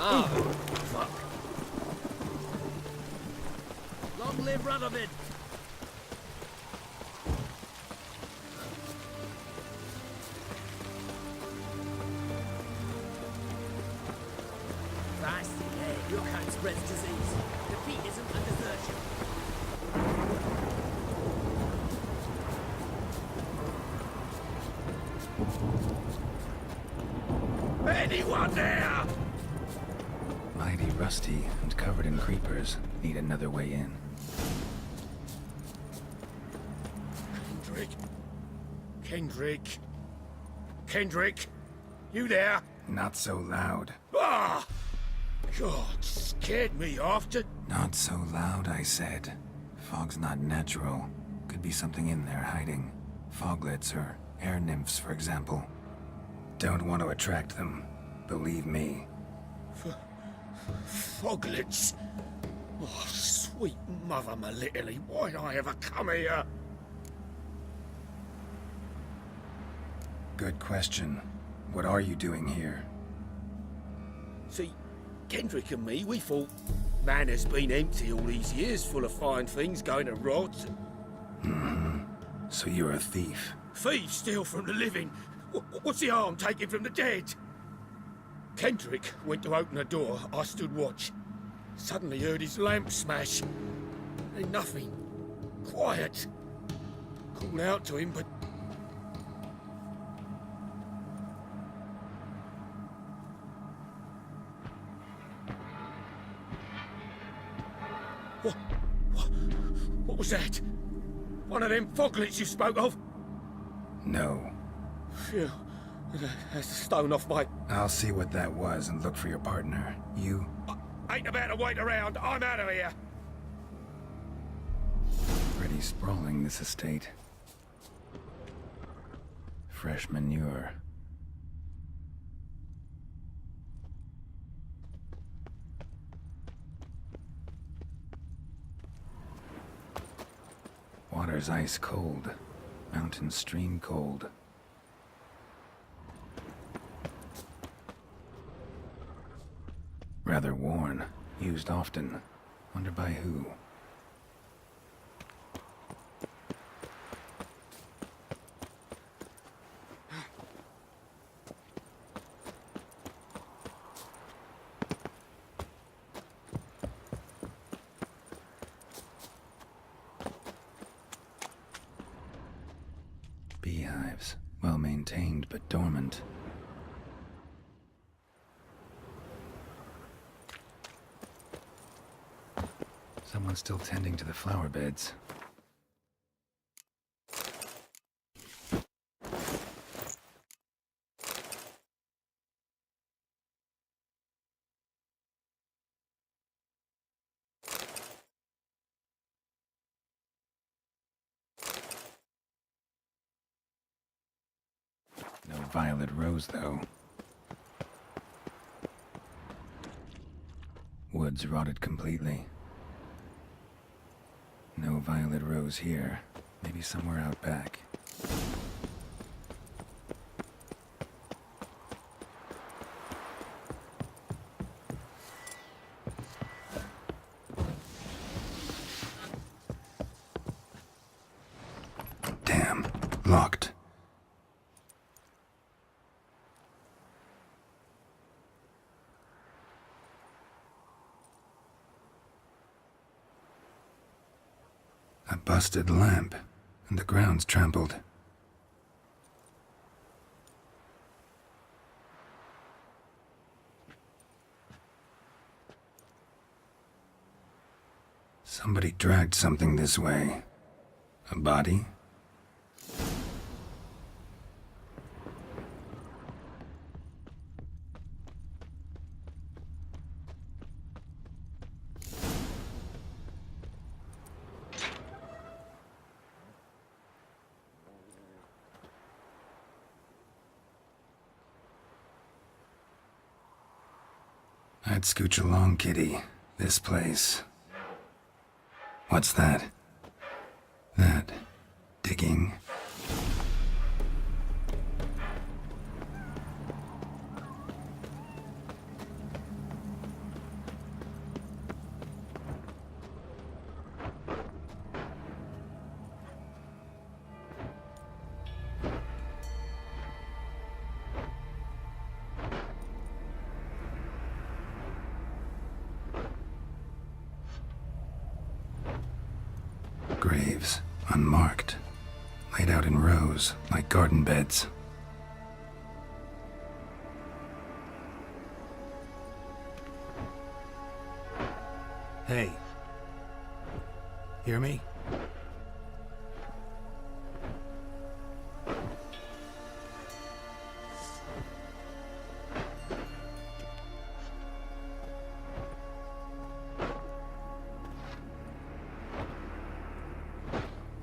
Oh, fuck. Long live Radovid! I see, yeah, your kind spreads disease. Defeat isn't a desertion. Anyone there? Mighty rusty and covered in creepers. Need another way in. Kendrick. Kendrick. Kendrick. You there? Not so loud. Ah! God, scared me off to... Not so loud, I said. Fog's not natural. Could be something in there hiding. Foglets or air nymphs, for example. Don't want to attract them. Believe me. Foglets? Oh, sweet mother Melitele, why'd I ever come here? Good question. What are you doing here? See, Kendrick and me, we thought Manor's been empty all these years, full of fine things going to rot. So you're a thief? Thieves steal from the living. What's the harm taken from the dead? Kendrick went to open the door. I stood watch. Suddenly heard his lamp smash. Then nothing. Quiet. Called out to him, but... What was that? One of them foglets you spoke of? No. Phew. That's the stone off my... I'll see what that was and look for your partner. You? I ain't about to wait around. I'm out of here. Pretty sprawling, this estate. Fresh manure. Water's ice cold. Mountain stream cold. Rather worn. Used often. Wonder by who. Beehives. Well maintained, but dormant. Someone's still tending to the flower beds. No violet rose, though. Woods rotted completely. No violet rose here. Maybe somewhere out back. Damn. Locked. A busted lamp, and the ground's trampled. Somebody dragged something this way. A body? I'd scooch along, kitty. This place. What's that? That. Digging. unmarked, laid out in rows like garden beds. Hey. Hear me?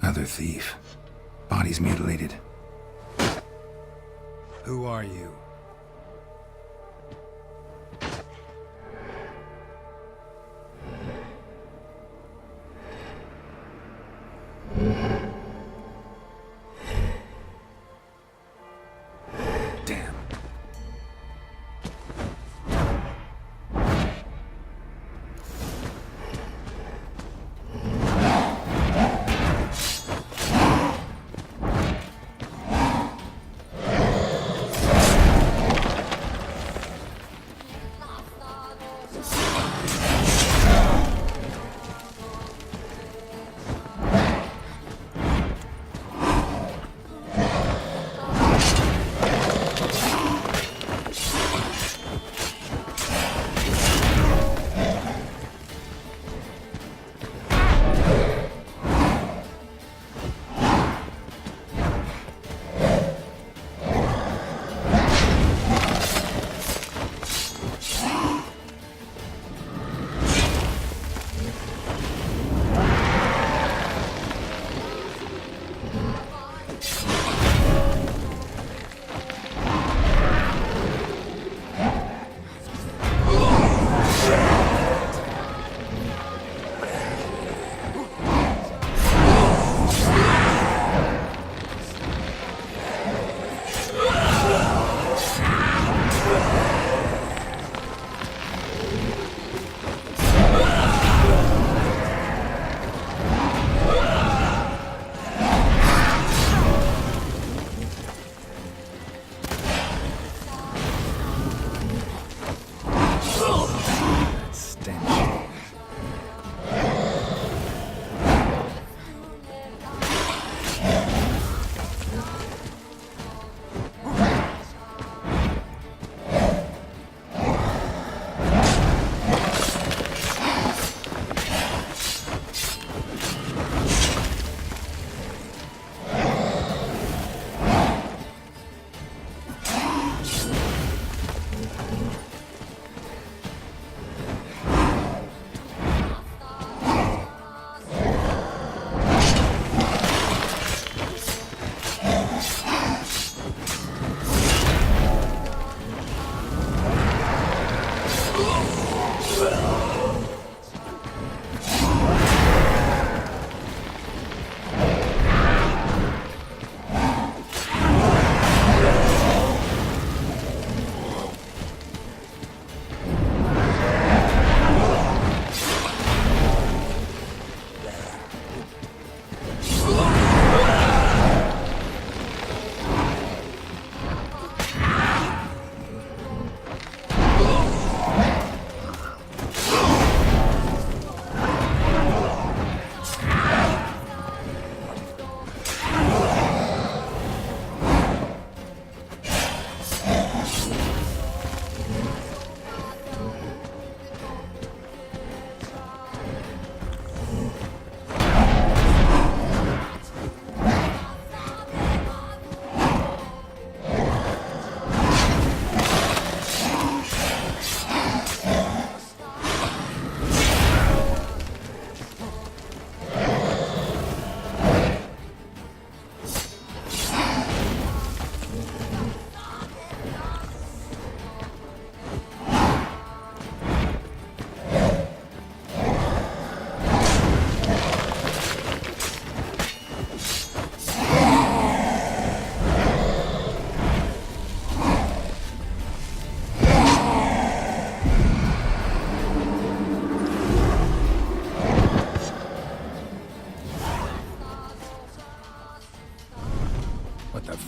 Other thief. Bodies mutilated. Who are you? Damn.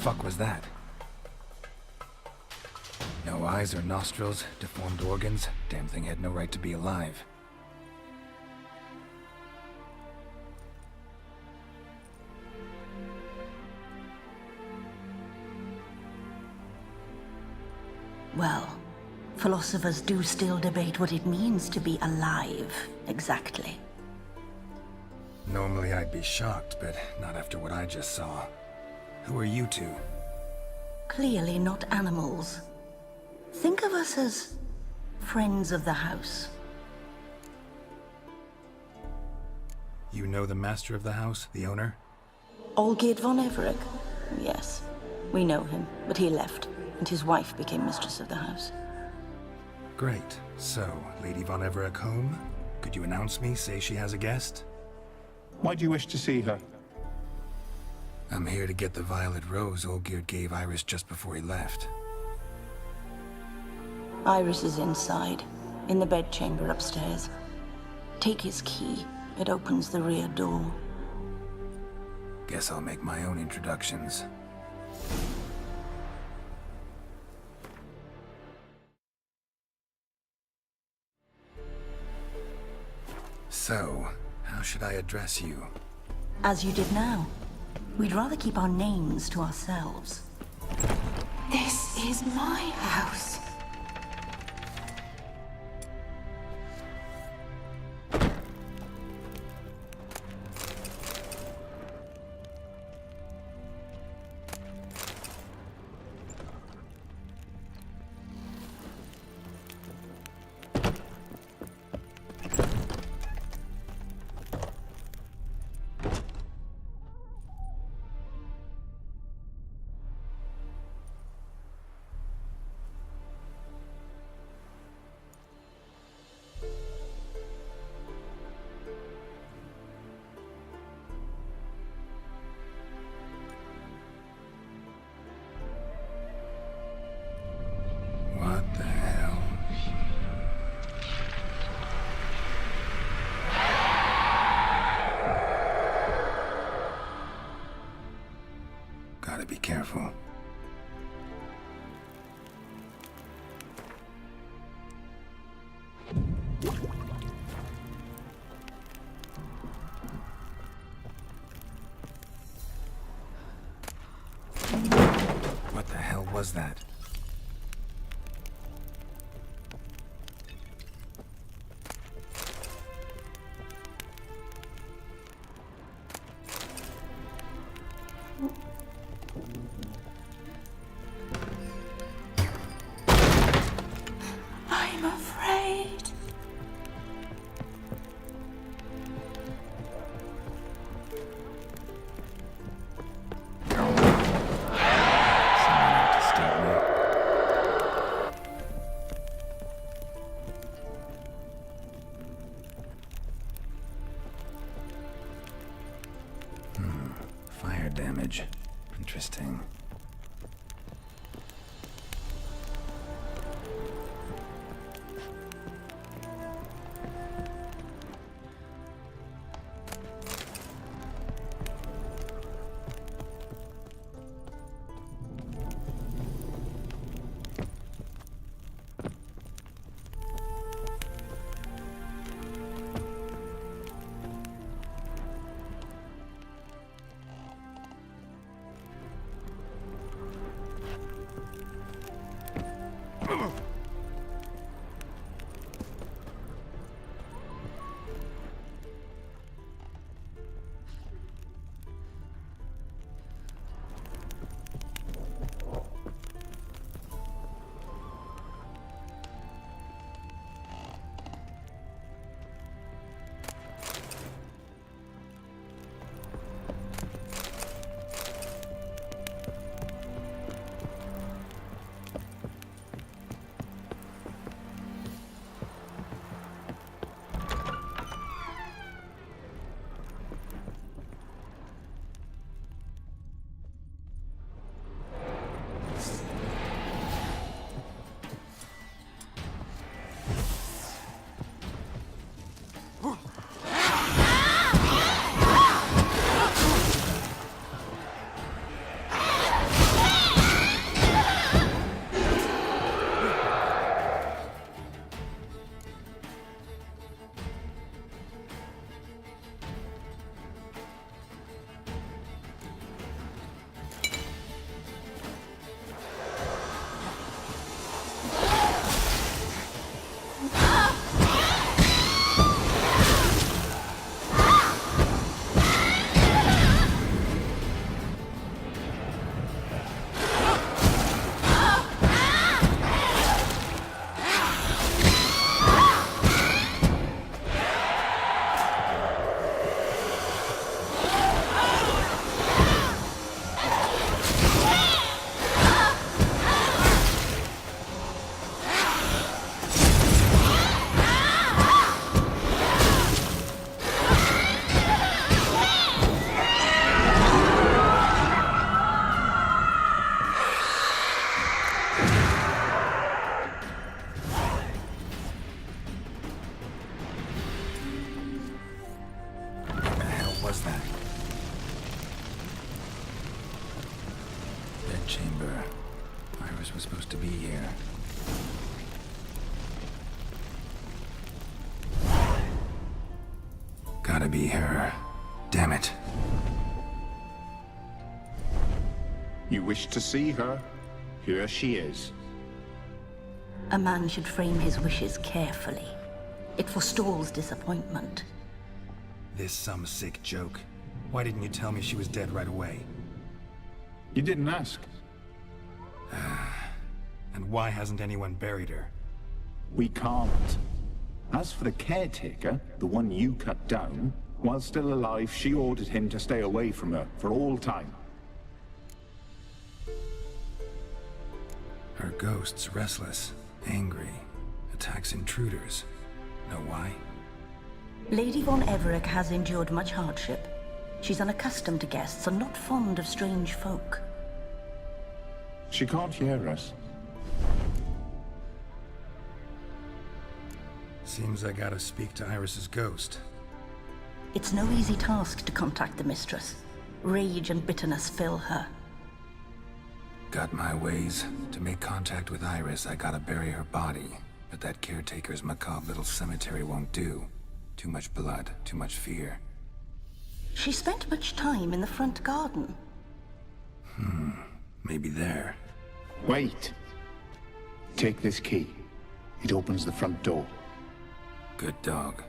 Fuck was that? No eyes or nostrils, deformed organs. Damn thing had no right to be alive. Well, philosophers do still debate what it means to be alive, exactly. Normally I'd be shocked, but not after what I just saw. Who are you two? Clearly not animals. Think of us as friends of the house. You know the master of the house, the owner? Olgierd von Everec? Yes, we know him, but he left, and his wife became mistress of the house. Great. So, Lady von Everec home? Could you announce me, say she has a guest? Why do you wish to see her? I'm here to get the violet rose Olgierd gave Iris just before he left. Iris is inside, in the bedchamber upstairs. Take his key. It opens the rear door. Guess I'll make my own introductions. So, how should I address you? As you did now. We'd rather keep our names to ourselves. This is my house. What the hell? Gotta be careful. What the hell was that? I'm afraid. Someone out to stop me. Fire damage. Interesting. be her. Damn it. You wish to see her? Here she is. A man should frame his wishes carefully. It forestalls disappointment. This some sick joke. Why didn't you tell me she was dead right away? You didn't ask. And why hasn't anyone buried her? We can't. As for the caretaker, the one you cut down, while still alive, she ordered him to stay away from her for all time. Her ghost's restless, angry, attacks intruders. Know why? Lady von Everec has endured much hardship. She's unaccustomed to guests and not fond of strange folk. She can't hear us. Seems I gotta speak to Iris's ghost. It's no easy task to contact the mistress. Rage and bitterness fill her. Got my ways. To make contact with Iris, I gotta bury her body. But that caretaker's macabre little cemetery won't do. Too much blood, too much fear. She spent much time in the front garden. Maybe there. Wait. Take this key. It opens the front door. Good dog.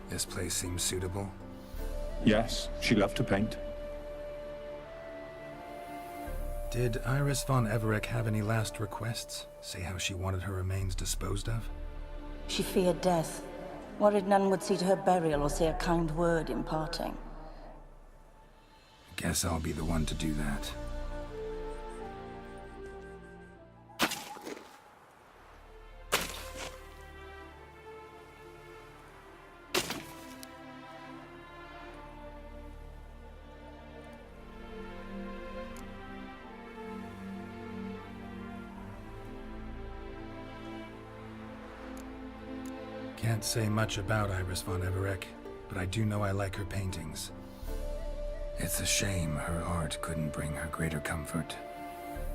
This place seems suitable. Yes, she loved to paint. Did Iris von Everec have any last requests? Say how she wanted her remains disposed of? She feared death. Worried none would see to her burial or say a kind word in parting. Guess I'll be the one to do that. Can't say much about Iris von Everec, but I do know I like her paintings. It's a shame her art couldn't bring her greater comfort.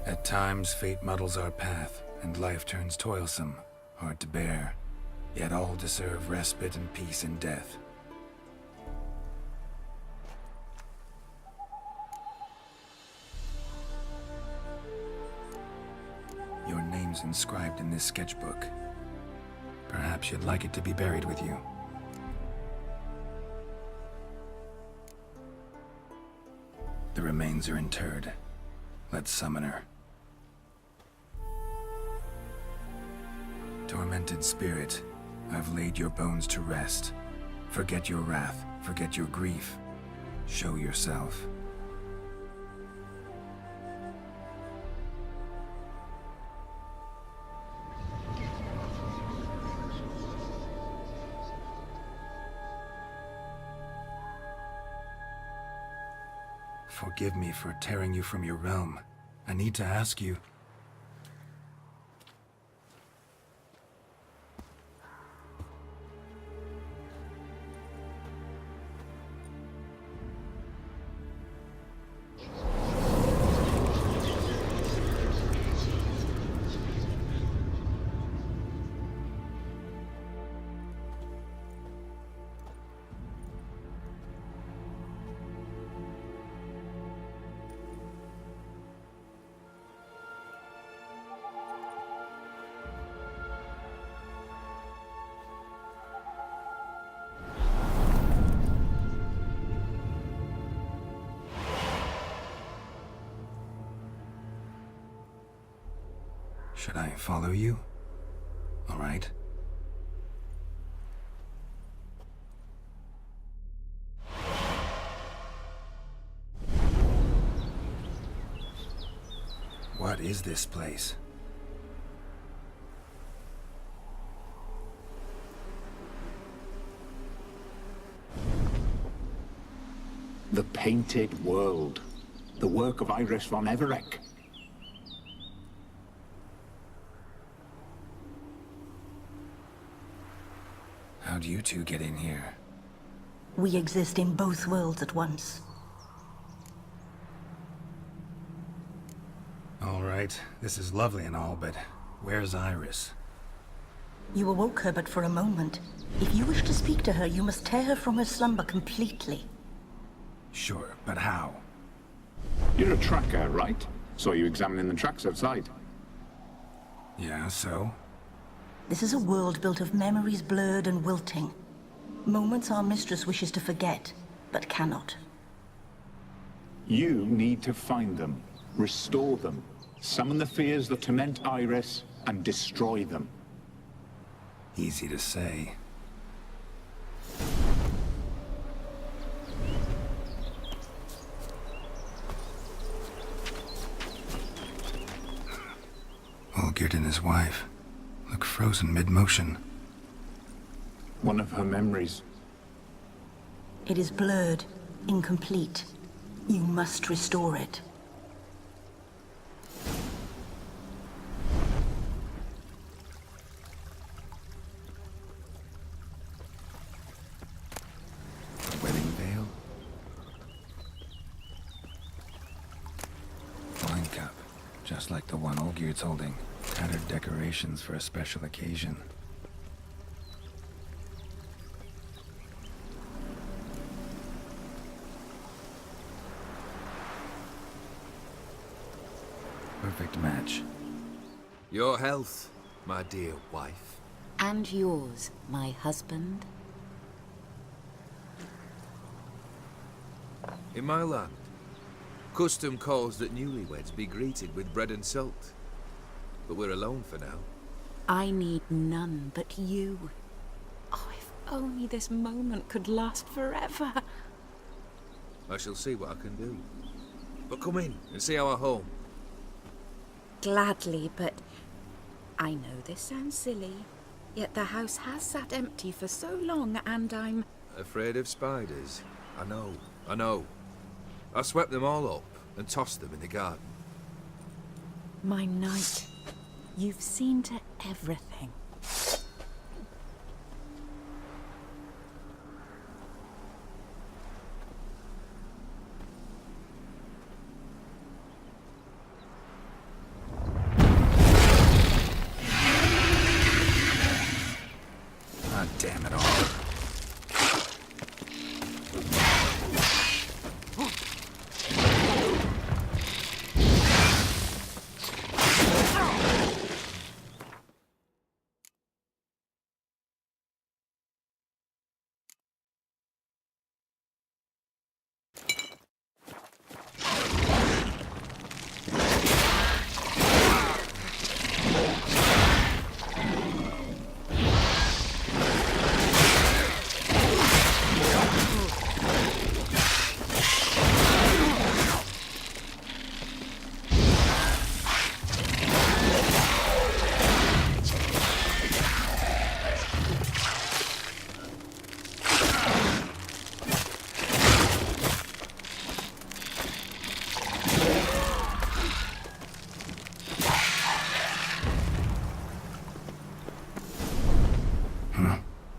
At times, fate muddles our path, and life turns toilsome, hard to bear. Yet all deserve respite and peace in death. Your name's inscribed in this sketchbook. Perhaps you'd like it to be buried with you. The remains are interred. Let's summon her. Tormented spirit, I've laid your bones to rest. Forget your wrath, forget your grief. Show yourself. Forgive me for tearing you from your realm. I need to ask you. Should I follow you? All right. What is this place? The painted world. The work of Iris von Everec. How'd you two get in here? We exist in both worlds at once. All right, this is lovely and all, but where's Iris? You awoke her but for a moment. If you wish to speak to her, you must tear her from her slumber completely. Sure, but how? You're a tracker, right? Saw you examining the tracks outside. Yeah, so? This is a world built of memories blurred and wilting. Moments our mistress wishes to forget, but cannot. You need to find them, restore them, summon the fears that torment Iris, and destroy them. Easy to say. Olgierd and his wife look frozen mid-motion. One of her memories. It is blurred, incomplete. You must restore it. Wedding veil. Wine cup, just like the one Olgierd's holding. Tattered decorations for a special occasion. Perfect match. Your health, my dear wife. And yours, my husband. In my land, custom calls that newlyweds be greeted with bread and salt. But we're alone for now. I need none but you. Oh, if only this moment could last forever. I shall see what I can do. But come in and see our home. Gladly, but I know this sounds silly, yet the house has sat empty for so long, and I'm... Afraid of spiders? I know. I swept them all up and tossed them in the garden. My knight, you've seen to everything. Ah, damn it all.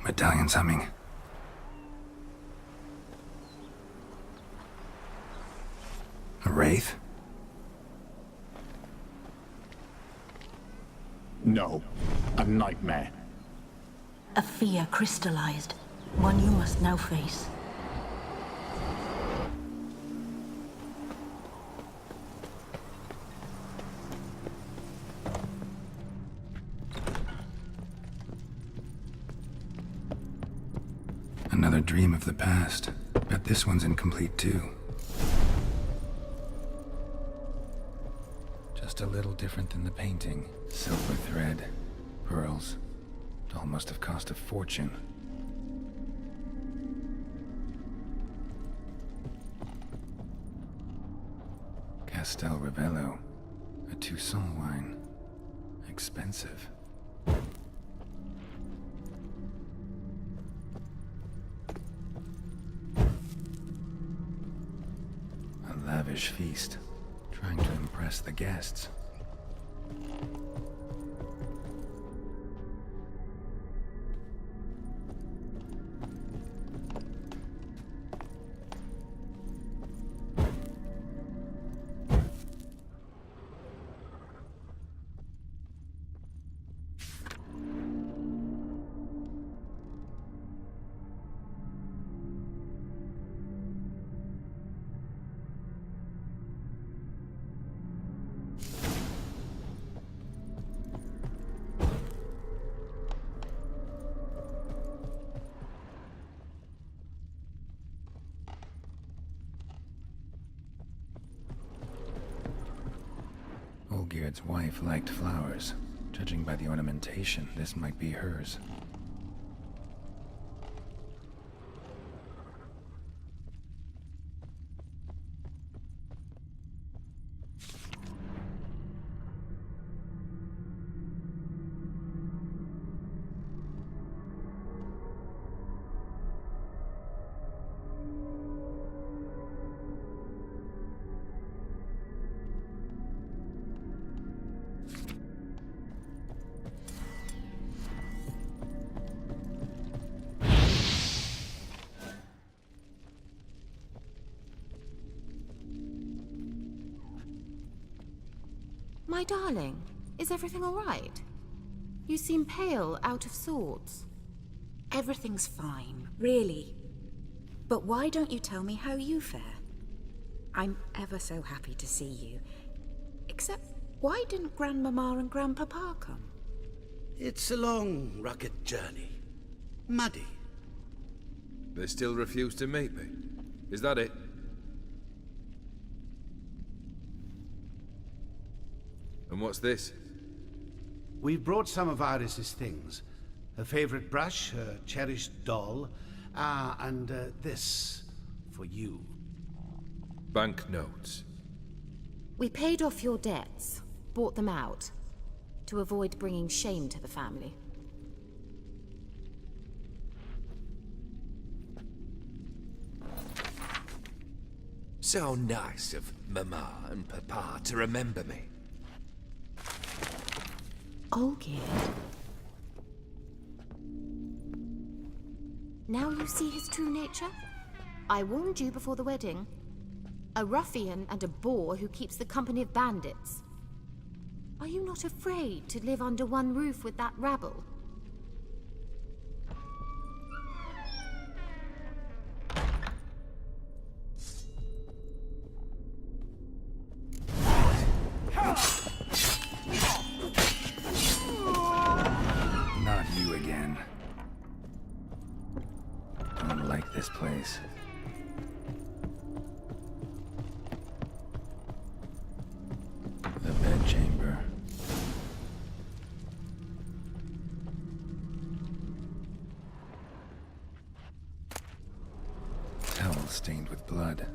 Medallion's humming. A wraith? No, a nightmare. A fear crystallized, one you must now face. Another dream of the past. Bet this one's incomplete too. Just a little different than the painting. Silver thread, pearls. It all must have cost a fortune. Castel Ravello, a Toussaint wine. Expensive. lavish feast, trying to impress the guests. Olgierd's wife liked flowers. Judging by the ornamentation, this might be hers. My darling, is everything all right? You seem pale, out of sorts. Everything's fine, really. But why don't you tell me how you fare? I'm ever so happy to see you. Except, why didn't Grandmama and Grandpapa come? It's a long, rugged journey. Muddy. They still refuse to meet me. Is that it? And what's this? We've brought some of Iris's things. Her favorite brush, her cherished doll, and this for you. Banknotes. We paid off your debts, bought them out, to avoid bringing shame to the family. So nice of Mama and Papa to remember me. Olgierd. Now you see his true nature? I warned you before the wedding. A ruffian and a boor who keeps the company of bandits. Are you not afraid to live under one roof with that rabble? Not you again. Don't like this place. The bedchamber. Towel stained with blood.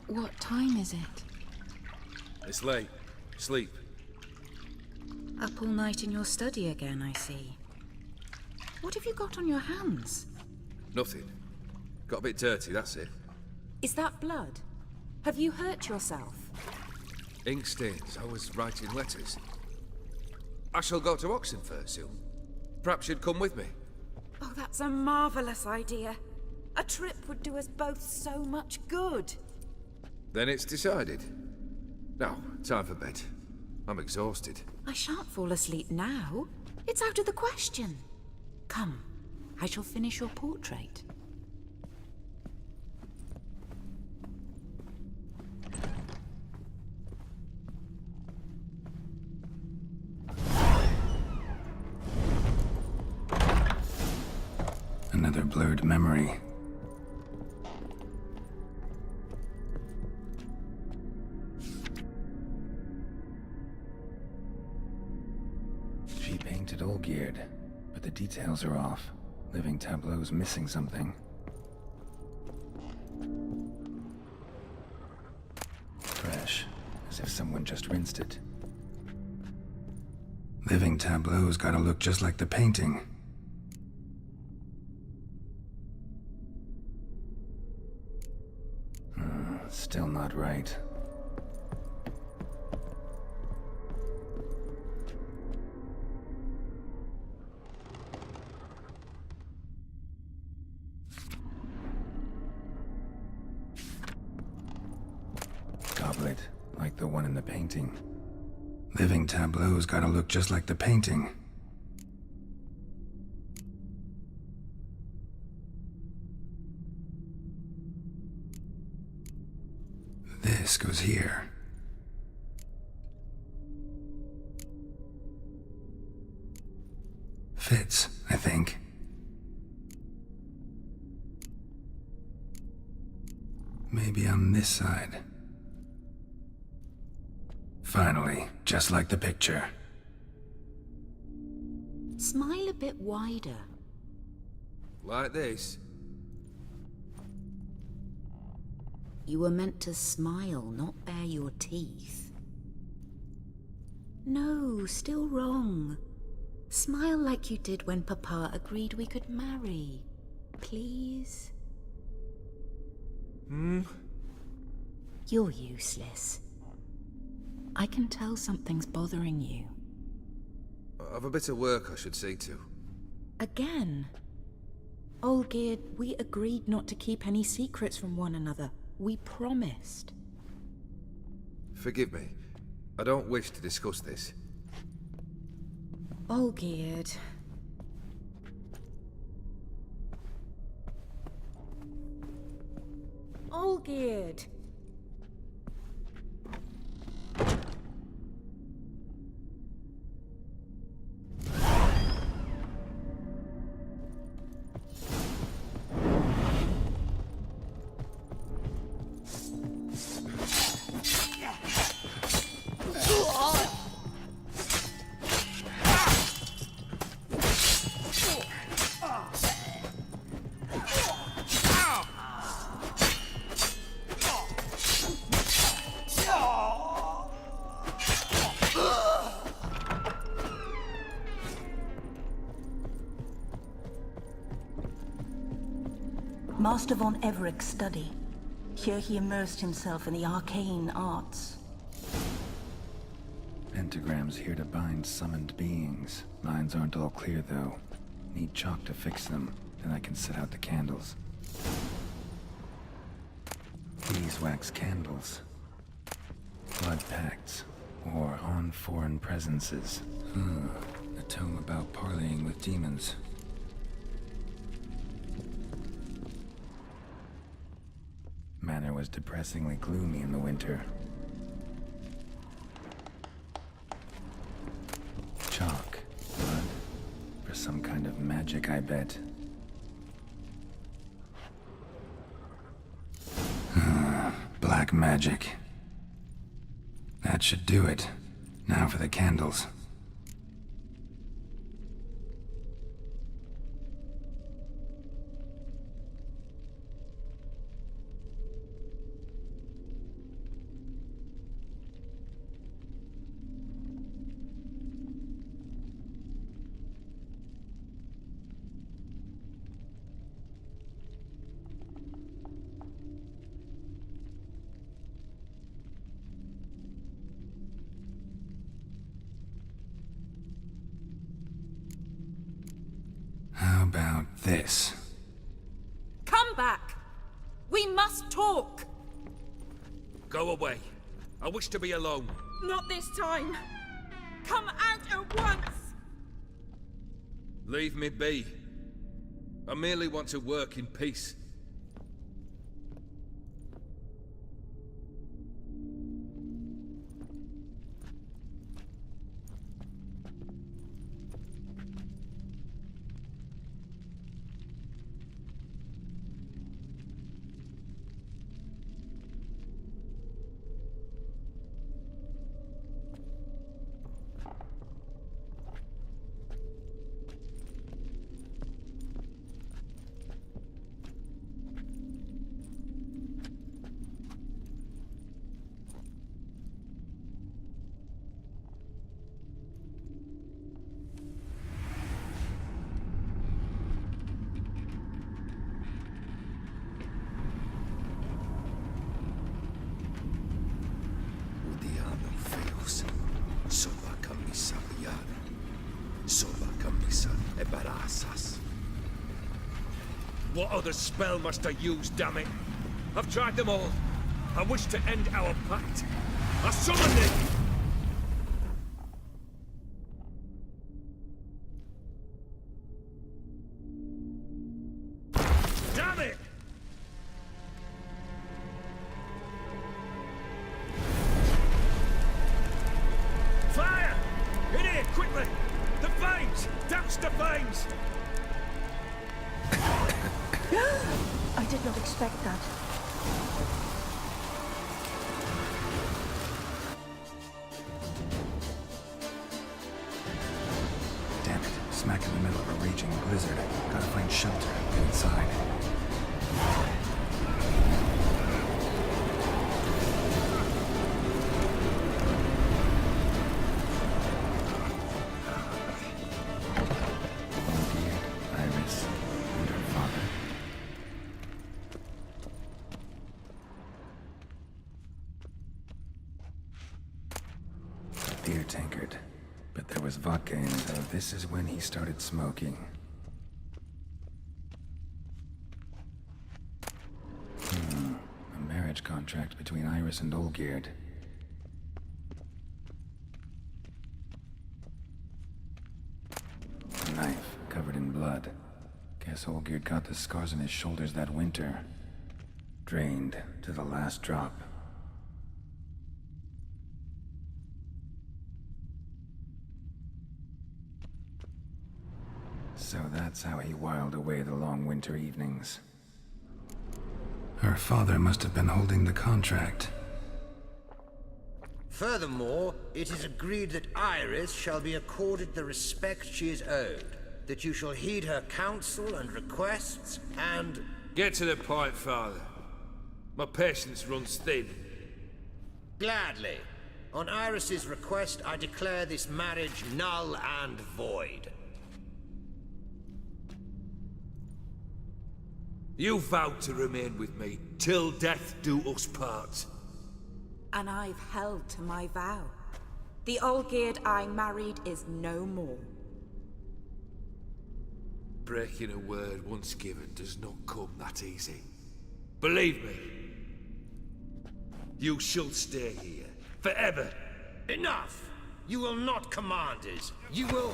What time is it? It's late. Sleep. Up all night in your study again, I see. What have you got on your hands? Nothing. Got a bit dirty, that's it. Is that blood? Have you hurt yourself? Ink stains. I was writing letters. I shall go to Oxenfurt soon. Perhaps you'd come with me. Oh, that's a marvelous idea. A trip would do us both so much good. Then it's decided. Now, time for bed. I'm exhausted. I shan't fall asleep now. It's out of the question. Come, I shall finish your portrait. Another blurred memory. She painted Olgierd, but the details are off. Living Tableau's missing something. Fresh, as if someone just rinsed it. Living tableau's gotta look just like the painting. Still not right. Goblet, like the one in the painting. Living tableau's gotta look just like the painting. This goes here. Fits, I think. Maybe on this side. Finally, just like the picture. Smile a bit wider. Like this? You were meant to smile, not bare your teeth. No, still wrong. Smile like you did when Papa agreed we could marry. Please? You're useless. I can tell something's bothering you. I've a bit of work I should see to. Again? Olgierd, we agreed not to keep any secrets from one another. We promised. Forgive me. I don't wish to discuss this. Olgierd. Olgierd! Master von Everek's study. Here he immersed himself in the arcane arts. Pentagrams here to bind summoned beings. Lines aren't all clear, though. Need chalk to fix them, then I can set out the candles. Beeswax candles. Blood pacts. Or on foreign presences. A tome about parleying with demons. Manor was depressingly gloomy in the winter. Chalk. Blood. For some kind of magic, I bet. Black magic. That should do it. Now for the candles. How about this? Come back! We must talk! Go away. I wish to be alone. Not this time! Come out at once! Leave me be. I merely want to work in peace. What other spell must I use, damn it? I've tried them all. I wish to end our pact. I summon it! Damn it! Fire! In here, quickly! The flames! Douse the flames! I did not expect that. Damn it. Smack in the middle of a raging blizzard. Gotta find shelter. Get inside. Iris, and her father. Beer tankard. But there was vodka in it, though. This is when he started smoking. A marriage contract between Iris and Olgierd. A knife covered in blood. Guess Olgierd got the scars on his shoulders that winter. Drained to the last drop. So that's how he whiled away the long winter evenings. Her father must have been holding the contract. Furthermore, it is agreed that Iris shall be accorded the respect she is owed, that you shall heed her counsel and requests, and... Get to the point, Father. My patience runs thin. Gladly. On Iris's request, I declare this marriage null and void. You vowed to remain with me till death do us part. And I've held to my vow. The Olgierd I married is no more. Breaking a word once given does not come that easy. Believe me. You shall stay here. Forever. Enough! You will not command us. You will...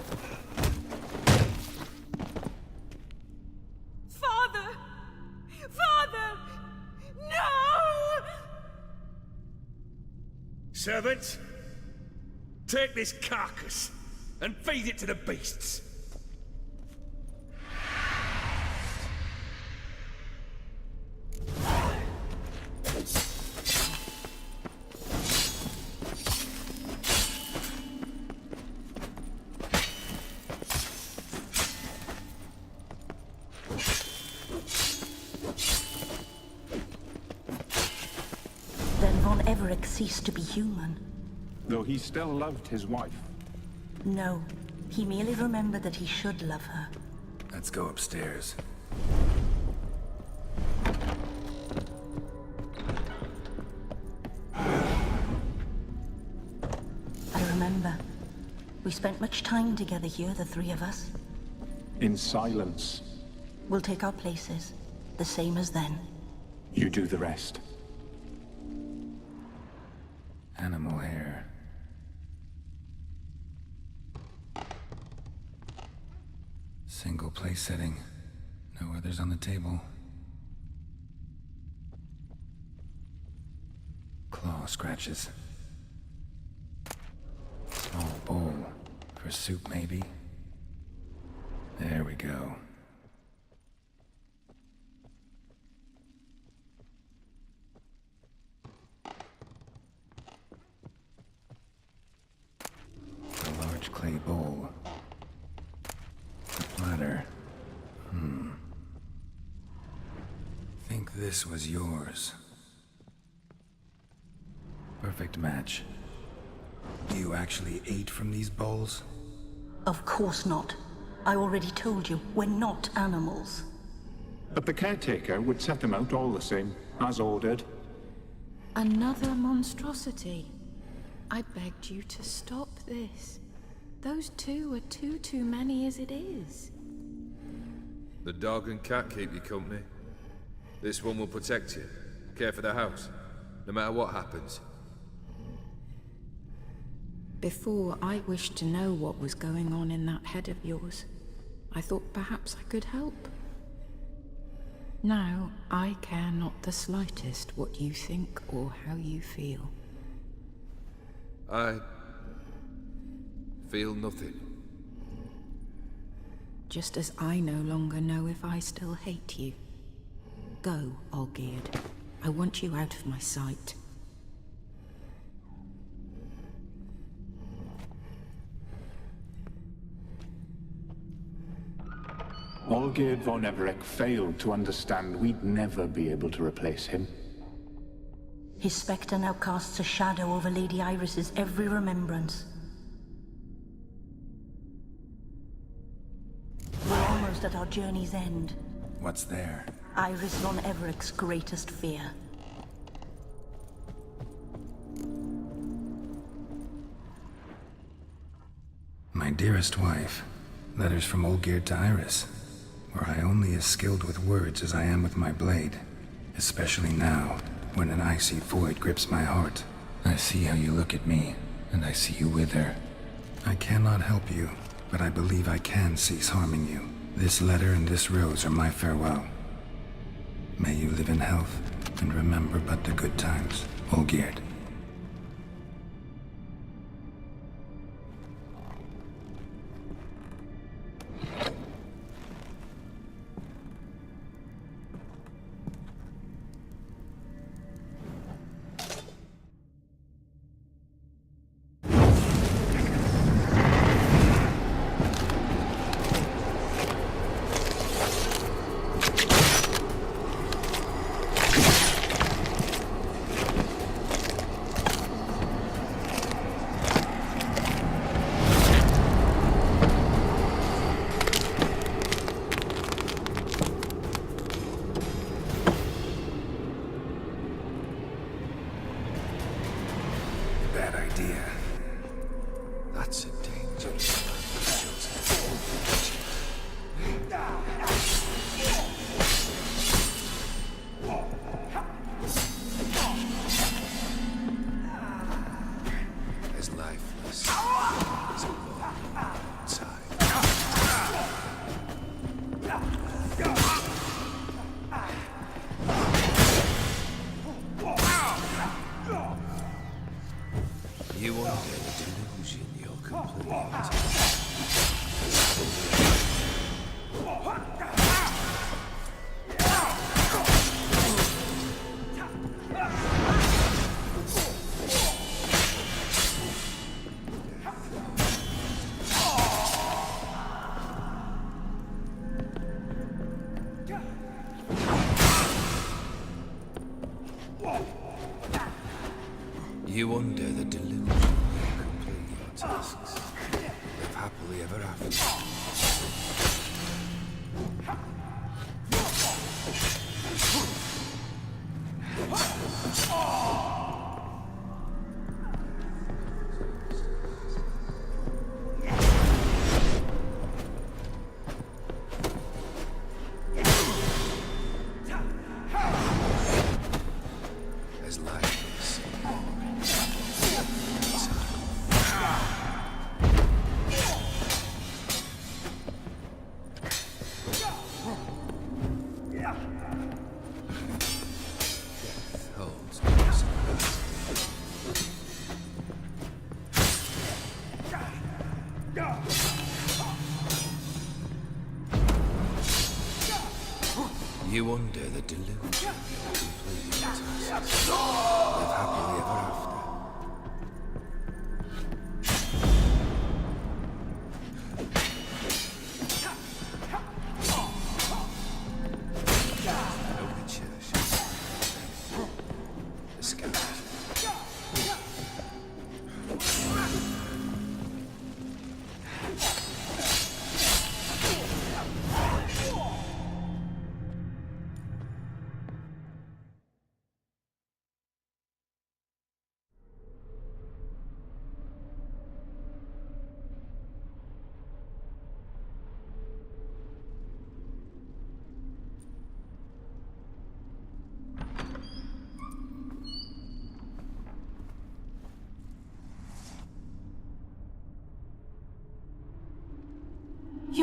Father! Father! No! Servants, take this carcass and feed it to the beasts. Then Von Everec ceased to be human. Though he still loved his wife. No, he merely remembered that he should love her. Let's go upstairs. I remember. We spent much time together here, the three of us. In silence. We'll take our places, the same as then. You do the rest. Animal hair. Single place setting. No others on the table. Claw scratches. Small bowl. For soup, maybe? There we go. A large clay bowl. A platter. Think this was yours. Perfect match. You actually ate from these bowls? Of course not. I already told you, we're not animals. But the caretaker would set them out all the same, as ordered. Another monstrosity. I begged you to stop this. Those two are too many as it is. The dog and cat keep you company. This one will protect you, care for the house, no matter what happens. Before, I wished to know what was going on in that head of yours. I thought perhaps I could help. Now, I care not the slightest what you think or how you feel. I feel nothing. Just as I no longer know if I still hate you. Go, Olgierd. I want you out of my sight. Olgierd von Everec failed to understand we'd never be able to replace him. His spectre now casts a shadow over Lady Iris's every remembrance. We're almost at our journey's end. What's there? Iris von Everec's greatest fear. My dearest wife, letters from Olgierd to Iris. Were I only as skilled with words as I am with my blade, especially now, when an icy void grips my heart. I see how you look at me, and I see you wither. I cannot help you, but I believe I can cease harming you. This letter and this rose are my farewell. May you live in health, and remember but the good times, Olgierd. Bad idea. That's a dangerous one, as lifeless as a ball inside. You wonder the delusion you're completely You wonder the delusion will complete your tasks. Live happily ever after. As life is. Holds no You wonder the delusion will complete your tasks. Live happily ever after. No church. The scout.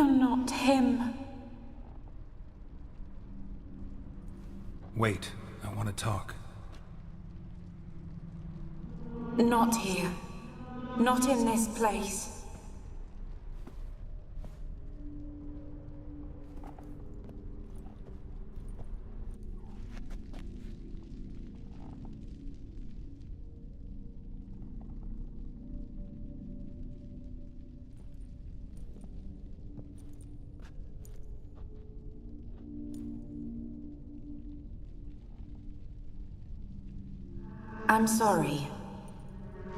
You're not him. Wait, I want to talk. Not here. Not in this place. I'm sorry.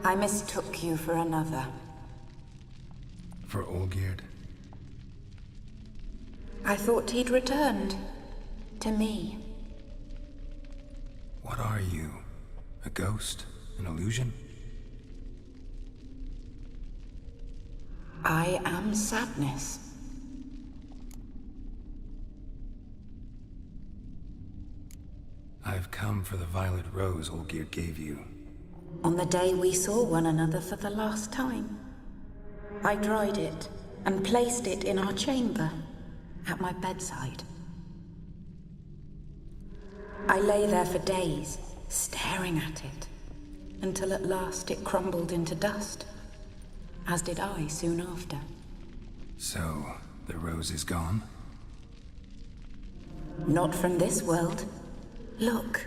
I mistook you for another. For Olgierd? I thought he'd returned. To me. What are you? A ghost? An illusion? I am sadness. I've come for the violet rose Olgierd gave you. On the day we saw one another for the last time, I dried it and placed it in our chamber, at my bedside. I lay there for days, staring at it, until at last it crumbled into dust, as did I soon after. So, the rose is gone? Not from this world. Look.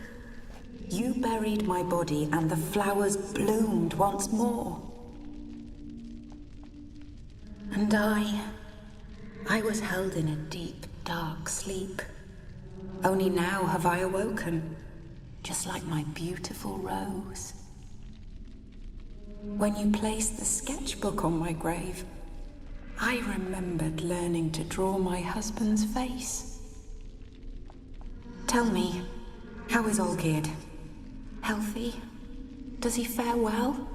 You buried my body and the flowers bloomed once more. And I was held in a deep, dark sleep. Only now have I awoken, just like my beautiful rose. When you placed the sketchbook on my grave, I remembered learning to draw my husband's face. Tell me, how is Olgierd? Healthy? Does he fare well?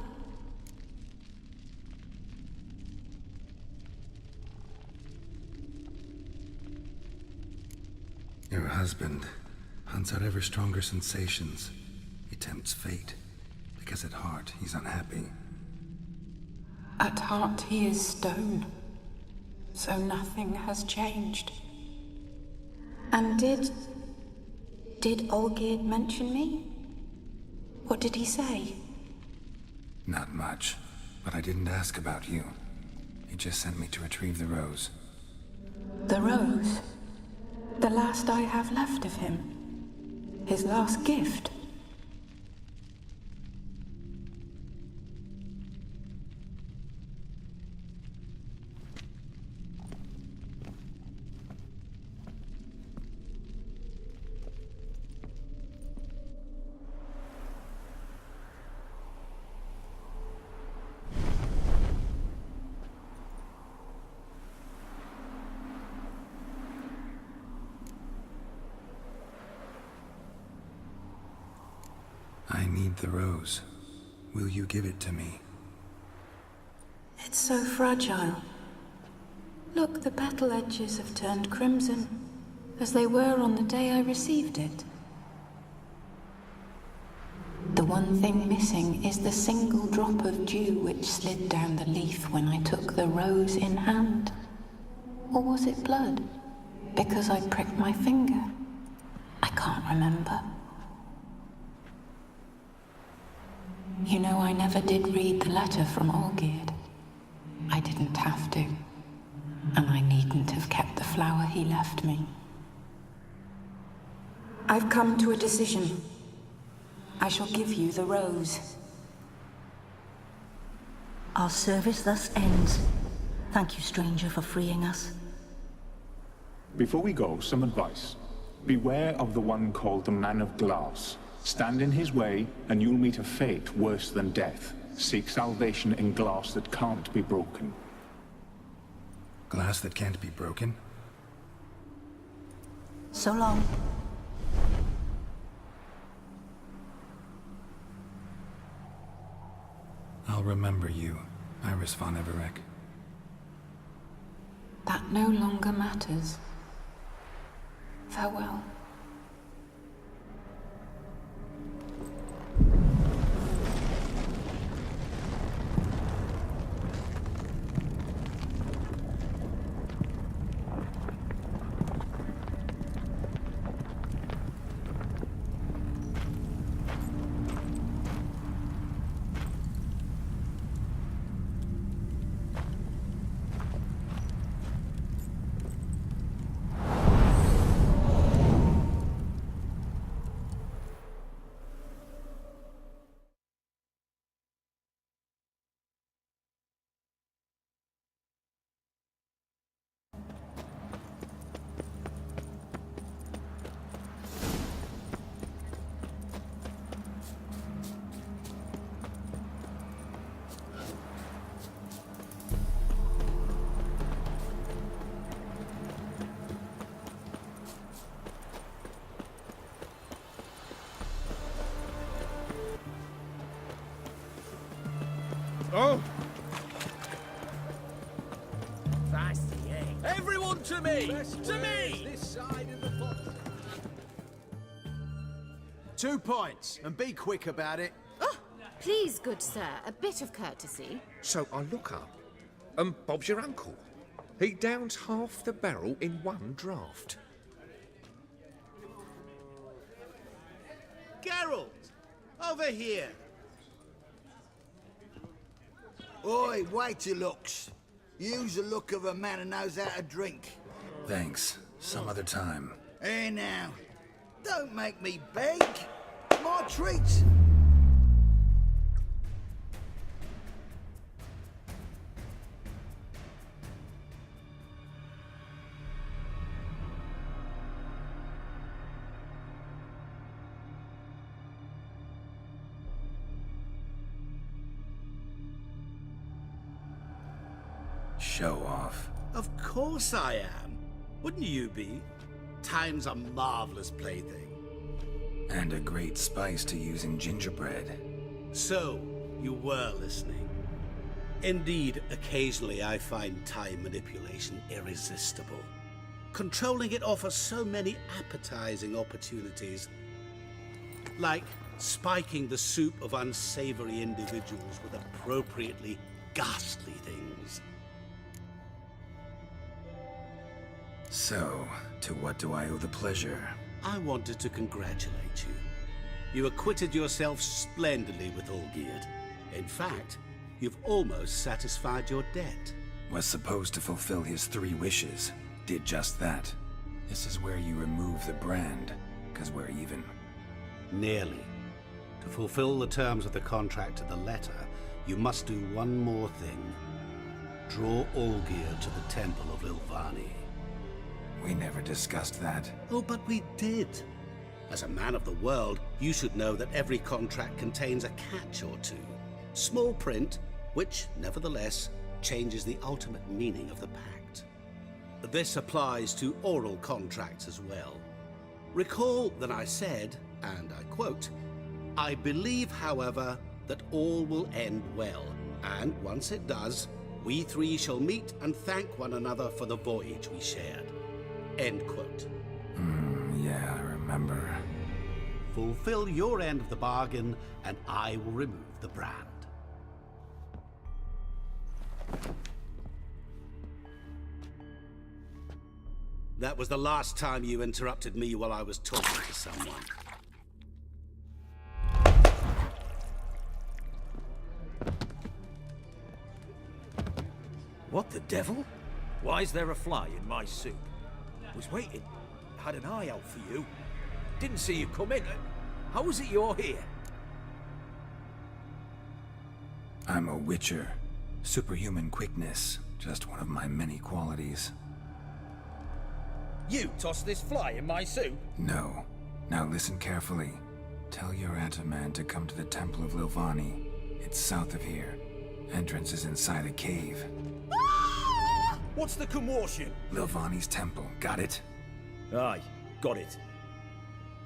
Your husband hunts out ever stronger sensations. He tempts fate, because at heart he's unhappy. At heart he is stone, so nothing has changed. And did Olgierd mention me? What did he say? Not much, but I didn't ask about you. He just sent me to retrieve the rose. The rose? The last I have left of him? His last gift? I need the rose. Will you give it to me? It's so fragile. Look, the petal edges have turned crimson, as they were on the day I received it. The one thing missing is the single drop of dew which slid down the leaf when I took the rose in hand. Or was it blood? Because I pricked my finger? I can't remember. You know, I never did read the letter from Olgierd. I didn't have to. And I needn't have kept the flower he left me. I've come to a decision. I shall give you the rose. Our service thus ends. Thank you, stranger, for freeing us. Before we go, some advice. Beware of the one called the Man of Glass. Stand in his way, and you'll meet a fate worse than death. Seek salvation in glass that can't be broken. Glass that can't be broken? So long. I'll remember you, Iris von Everec. That no longer matters. Farewell. Oh! Everyone to me! To me! This side of the fox. 2 points, and be quick about it. Oh, please, good sir, a bit of courtesy. So I look up, and Bob's your uncle. He downs half the barrel in one draught. Geralt! Over here! Oi, wait your looks. Use the look of a man who knows how to drink. Thanks. Some other time. Hey now, don't make me beg. My treat. Show off. Of course I am. Wouldn't you be? Time's a marvelous plaything. And a great spice to use in gingerbread. So, you were listening. Indeed, occasionally I find time manipulation irresistible. Controlling it offers so many appetizing opportunities. Like spiking the soup of unsavory individuals with appropriately ghastly things. So, to what do I owe the pleasure? I wanted to congratulate you. You acquitted yourself splendidly with Olgierd. In fact, you've almost satisfied your debt. Was supposed to fulfill his 3 wishes. Did just that. This is where you remove the brand, 'cause we're even. Nearly. To fulfill the terms of the contract to the letter, you must do one more thing. Draw Olgierd to the Temple of Lilvani. We never discussed that. Oh, but we did. As a man of the world, you should know that every contract contains a catch or two. Small print, which, nevertheless, changes the ultimate meaning of the pact. This applies to oral contracts as well. Recall that I said, and I quote, "I believe, however, that all will end well, and once it does, we 3 shall meet and thank one another for the voyage we shared." End quote. Yeah, I remember. Fulfill your end of the bargain, and I will remove the brand. That was the last time you interrupted me while I was talking to someone. What the devil? Why is there a fly in my soup? Was waiting. Had an eye out for you. Didn't see you come in. How is it you're here? I'm a witcher. Superhuman quickness. Just one of my many qualities. You tossed this fly in my soup? No. Now listen carefully. Tell your Ataman to come to the Temple of Lilvani. It's south of here. Entrance is inside a cave. What's the commotion? Lilvani's temple. Got it? Aye, got it.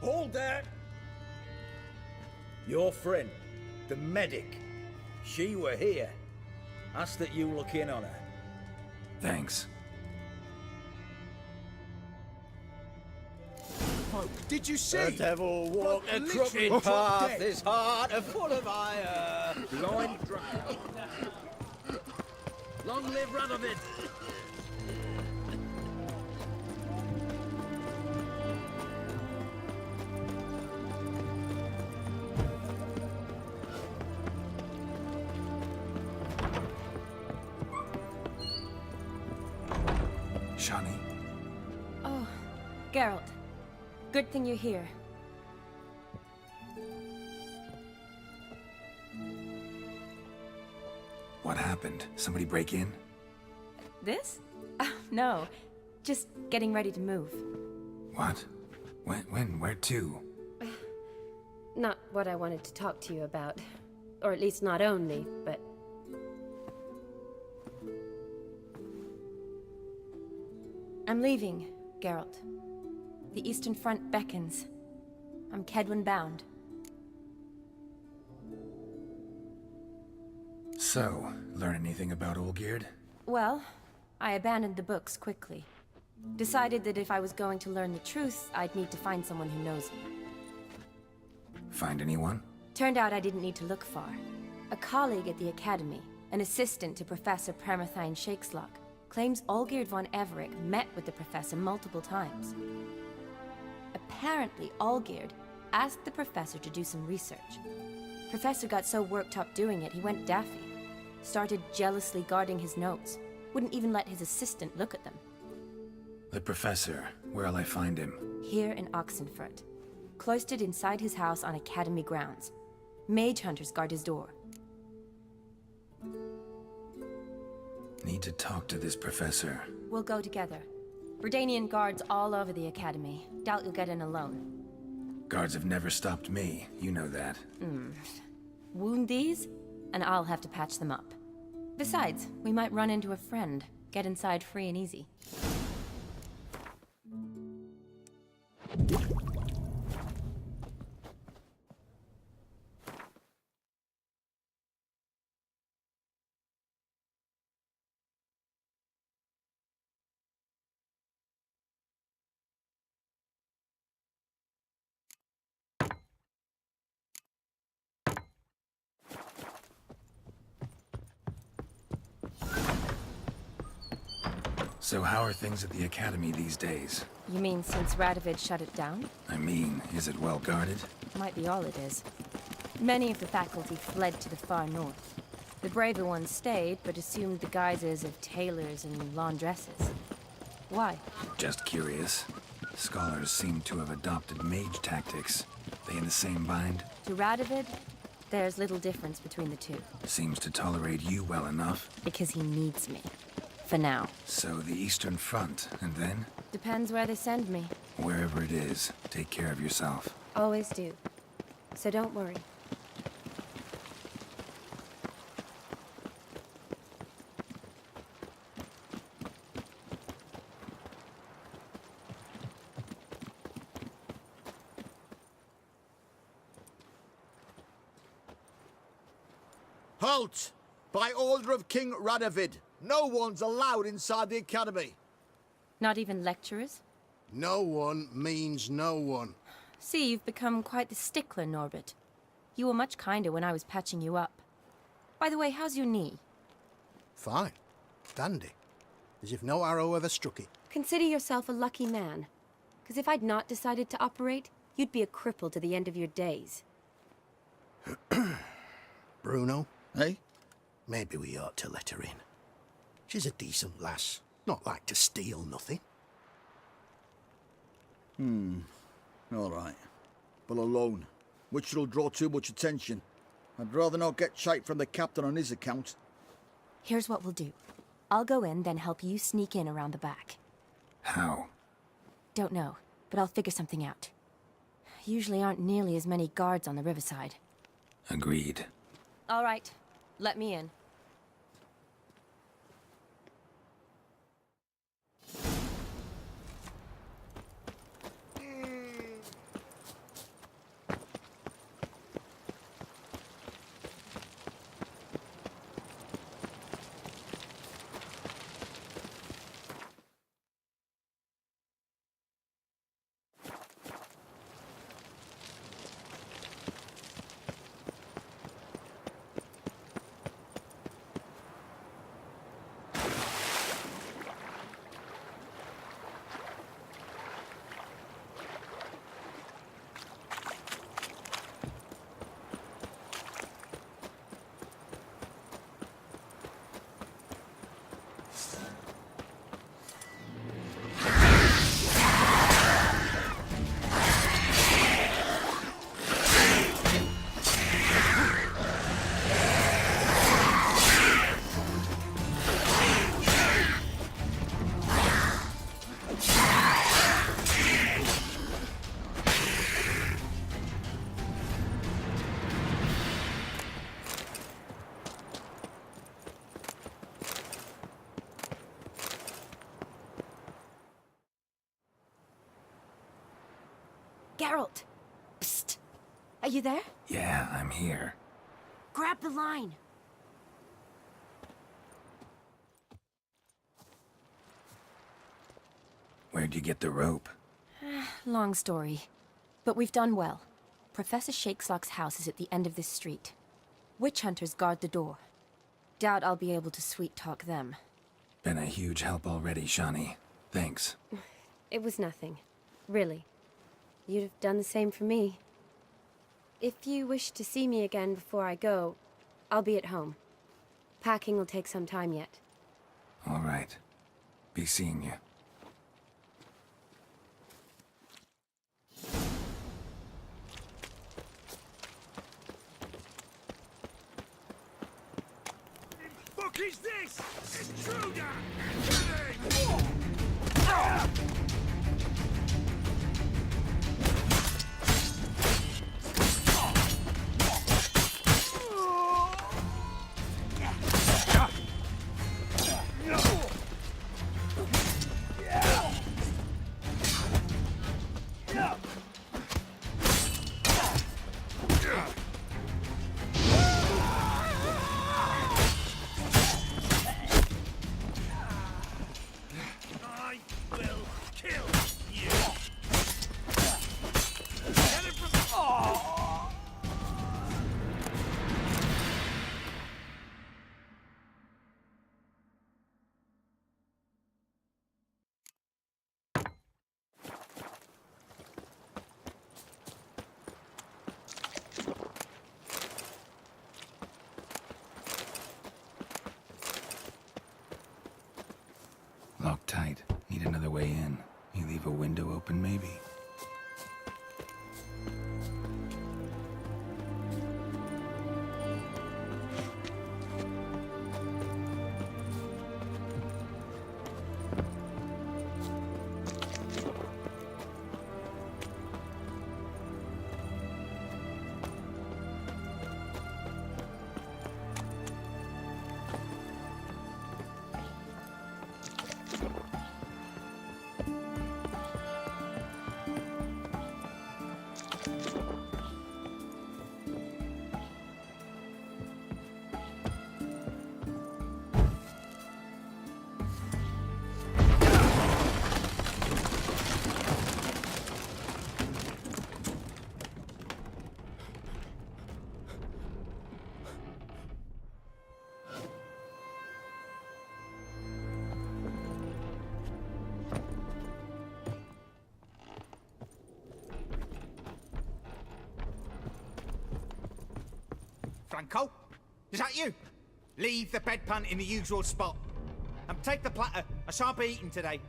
Hold there! Your friend, the medic. She were here. Ask that you look in on her. Thanks. Did you see? The devil walked a crooked path, his heart a full of ire. Blind drunk. Long live Radovid! Shani? Oh, Geralt. Good thing you're here. What happened? Somebody break in? This? No. Just getting ready to move. What? When? Where to? Not what I wanted to talk to you about. Or at least not only, but... I'm leaving, Geralt. The Eastern Front beckons. I'm Kedwin bound. So, learn anything about Olgierd? Well, I abandoned the books quickly. Decided that if I was going to learn the truth, I'd need to find someone who knows me. Find anyone? Turned out I didn't need to look far. A colleague at the Academy, an assistant to Professor Pramathine Shakeslock, claims Olgierd von Everec met with the professor multiple times. Apparently, Olgierd asked the professor to do some research. Professor got so worked up doing it, he went daffy. Started jealously guarding his notes. Wouldn't even let his assistant look at them. The professor. Where'll I find him? Here in Oxenfurt. Cloistered inside his house on Academy grounds. Mage hunters guard his door. Need to talk to this professor. We'll go together. Redanian guards all over the Academy. Doubt you'll get in alone. Guards have never stopped me. You know that. Wound these, and I'll have to patch them up. Besides, we might run into a friend. Get inside free and easy. So how are things at the Academy these days? You mean since Radovid shut it down? I mean, is it well guarded? Might be all it is. Many of the faculty fled to the far north. The braver ones stayed, but assumed the guises of tailors and laundresses. Why? Just curious. Scholars seem to have adopted mage tactics. They in the same bind? To Radovid, there's little difference between the two. Seems to tolerate you well enough. Because he needs me. For now. So the Eastern Front, and then? Depends where they send me. Wherever it is, take care of yourself. Always do. So don't worry. Halt! By order of King Radovid, no one's allowed inside the Academy. Not even lecturers? No one means no one. See, you've become quite the stickler, Norbert. You were much kinder when I was patching you up. By the way, how's your knee? Fine. Dandy. As if no arrow ever struck it. Consider yourself a lucky man. Because if I'd not decided to operate, you'd be a cripple to the end of your days. Bruno, eh? Maybe we ought to let her in. She's a decent lass. Not like to steal nothing. All right. But alone, which will draw too much attention. I'd rather not get shite from the captain on his account. Here's what we'll do. I'll go in, then help you sneak in around the back. How? Don't know, but I'll figure something out. Usually aren't nearly as many guards on the riverside. Agreed. All right. Let me in. Geralt! Psst! Are you there? Yeah, I'm here. Grab the line! Where'd you get the rope? Long story. But we've done well. Professor Shakeslock's house is at the end of this street. Witch hunters guard the door. Doubt I'll be able to sweet-talk them. Been a huge help already, Shani. Thanks. It was nothing. Really. You'd have done the same for me. If you wish to see me again before I go, I'll be at home. Packing will take some time yet. All right. Be seeing you. Fuck is this? Intruder! Locked tight. Need another way in. You leave a window open, maybe? Franco? Is that you? Leave the bedpan in the usual spot. And take the platter. I shan't be eating today.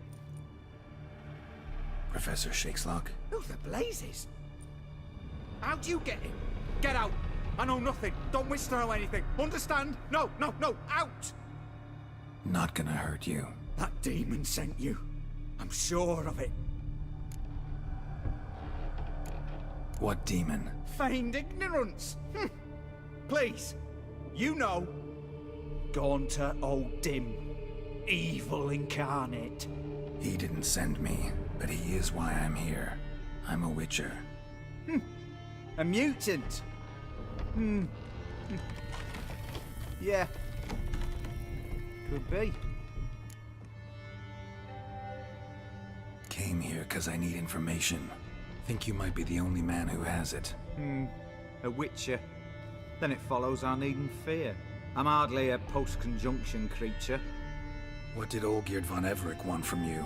Professor Shakeslock? Who the blazes? How'd you get in? Get out. I know nothing. Don't wish to know anything. Understand? No, no, no. Out! Not gonna hurt you. That demon sent you. I'm sure of it. What demon? Feigned ignorance. Please, you know. Gaunter O'Dim. Evil incarnate. He didn't send me, but he is why I'm here. I'm a witcher. A mutant. Yeah. Could be. Came here because I need information. Think you might be the only man who has it. A witcher. Then it follows I needn't fear. I'm hardly a post-conjunction creature. What did Olgierd von Everec want from you?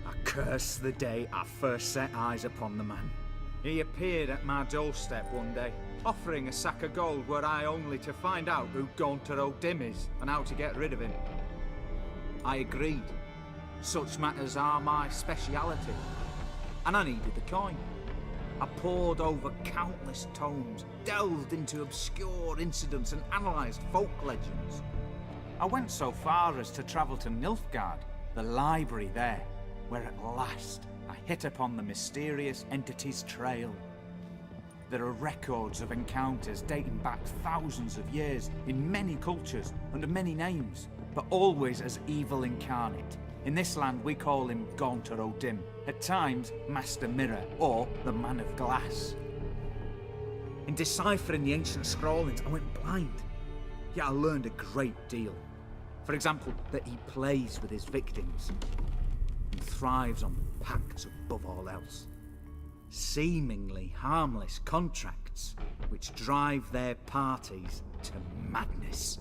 I curse the day I first set eyes upon the man. He appeared at my doorstep one day, offering a sack of gold were I only to find out who Gaunter O'Dim is and how to get rid of him. I agreed. Such matters are my speciality. And I needed the coin. I pored over countless tomes, delved into obscure incidents and analysed folk legends. I went so far as to travel to Nilfgaard, the library there, where at last I hit upon the mysterious entity's trail. There are records of encounters dating back thousands of years in many cultures under many names, but always as evil incarnate. In this land we call him Gaunter O'Dim, at times Master Mirror or the Man of Glass. In deciphering the ancient scrawlings I went blind, yet I learned a great deal. For example, that he plays with his victims and thrives on pacts above all else. Seemingly harmless contracts which drive their parties to madness.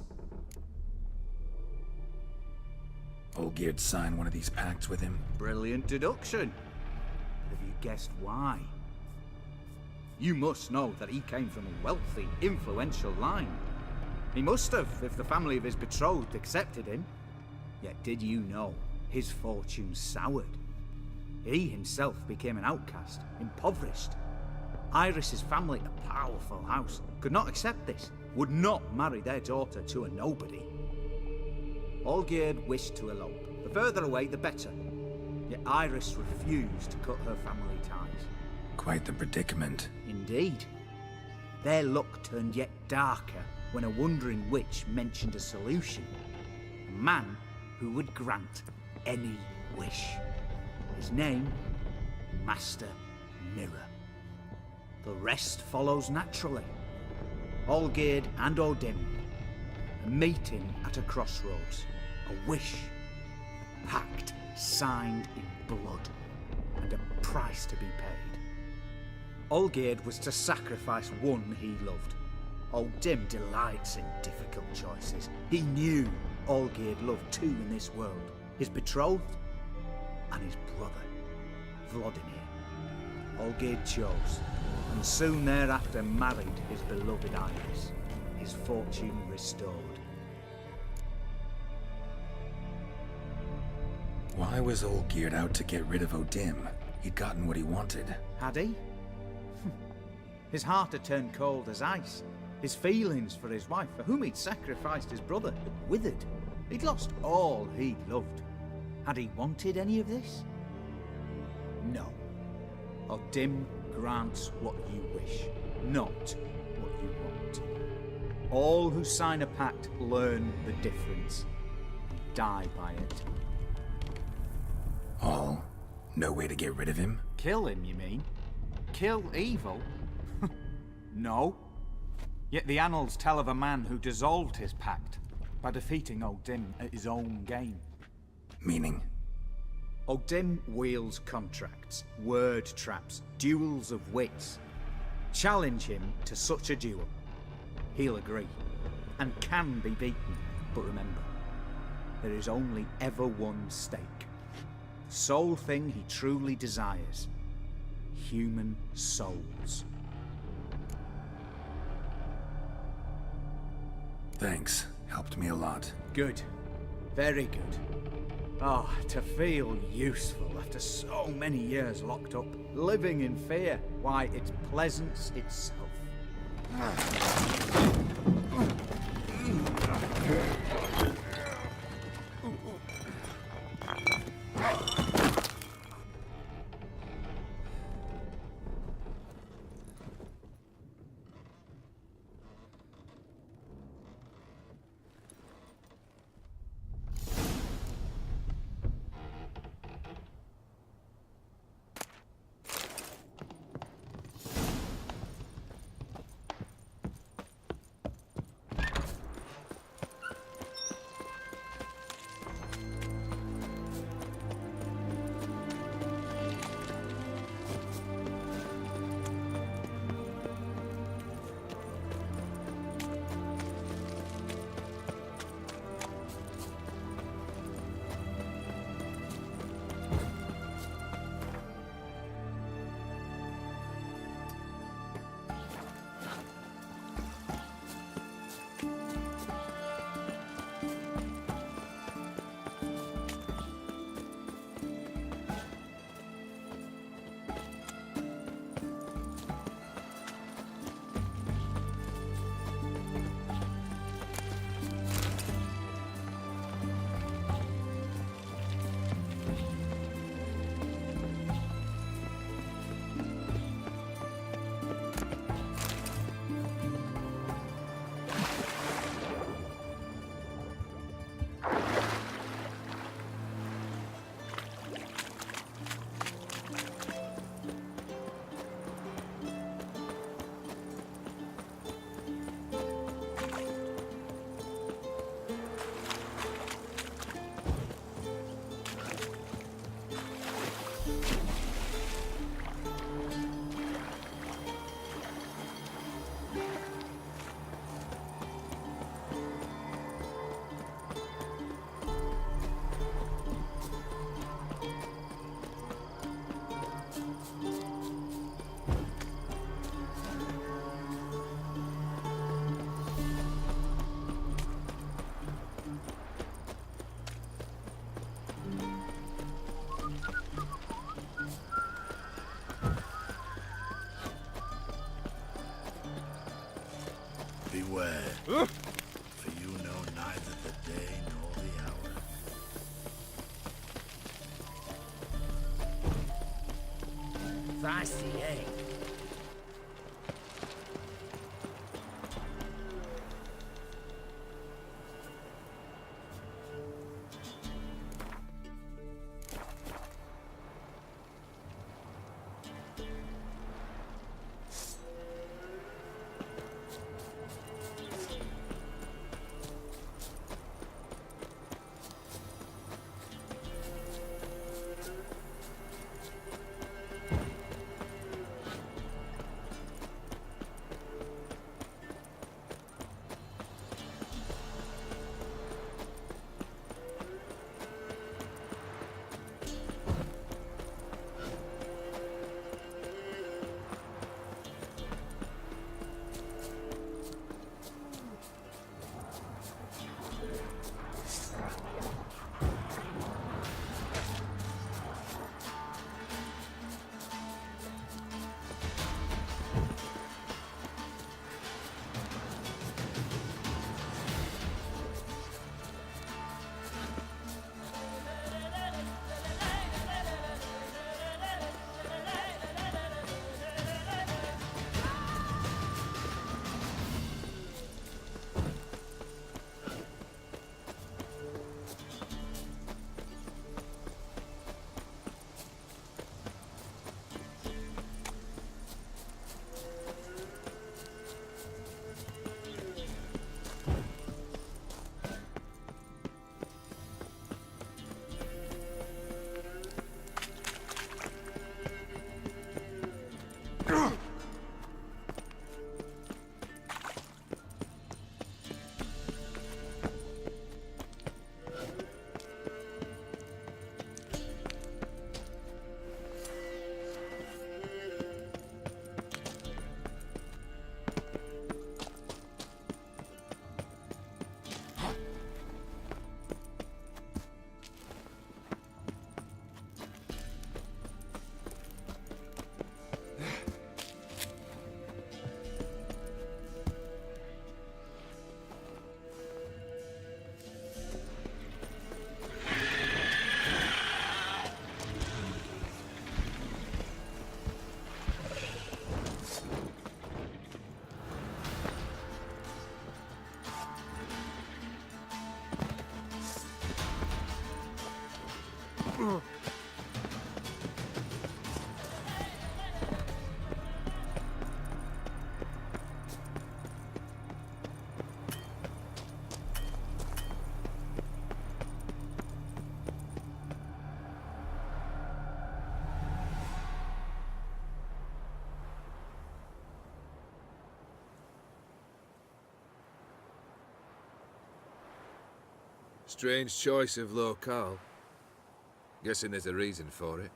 Olgierd signed one of these pacts with him. Brilliant deduction. Have you guessed why? You must know that he came from a wealthy, influential line. He must have, if the family of his betrothed accepted him. Yet did you know his fortune soured? He himself became an outcast, impoverished. Iris's family, a powerful house, could not accept this, would not marry their daughter to a nobody. Olgierd wished to elope. The further away, the better. Yet Iris refused to cut her family ties. Quite the predicament. Indeed. Their luck turned yet darker when a wandering witch mentioned a solution. A man who would grant any wish. His name, Master Mirror. The rest follows naturally. Olgierd and Odin, a meeting at a crossroads, a wish, a pact signed in blood, and a price to be paid. Olgierd was to sacrifice one he loved. Odin delights in difficult choices. He knew Olgierd loved two in this world, his betrothed and his brother, Vladimir. Olgierd chose, and soon thereafter married his beloved Iris, his fortune restored. Why was Olgierd out to get rid of Odin? He'd gotten what he wanted. Had he? His heart had turned cold as ice. His feelings for his wife, for whom he'd sacrificed his brother, had withered. He'd lost all he'd loved. Had he wanted any of this? No. Odin grants what you wish, not what you want. All who sign a pact learn the difference and die by it. All? No way to get rid of him? Kill him, you mean? Kill evil? No. Yet the annals tell of a man who dissolved his pact by defeating Odin at his own game. Meaning? Odin wields contracts, word traps, duels of wits. Challenge him to such a duel. He'll agree, and can be beaten. But remember, there is only ever one stake. The sole thing he truly desires. Human souls. Thanks. Helped me a lot. Good. Very good. Oh, to feel useful after so many years locked up, living in fear. Why, it's pleasance itself. beware. For you know neither the day nor the hour. Feisty, eh? Strange choice of locale. Guessing there's a reason for it.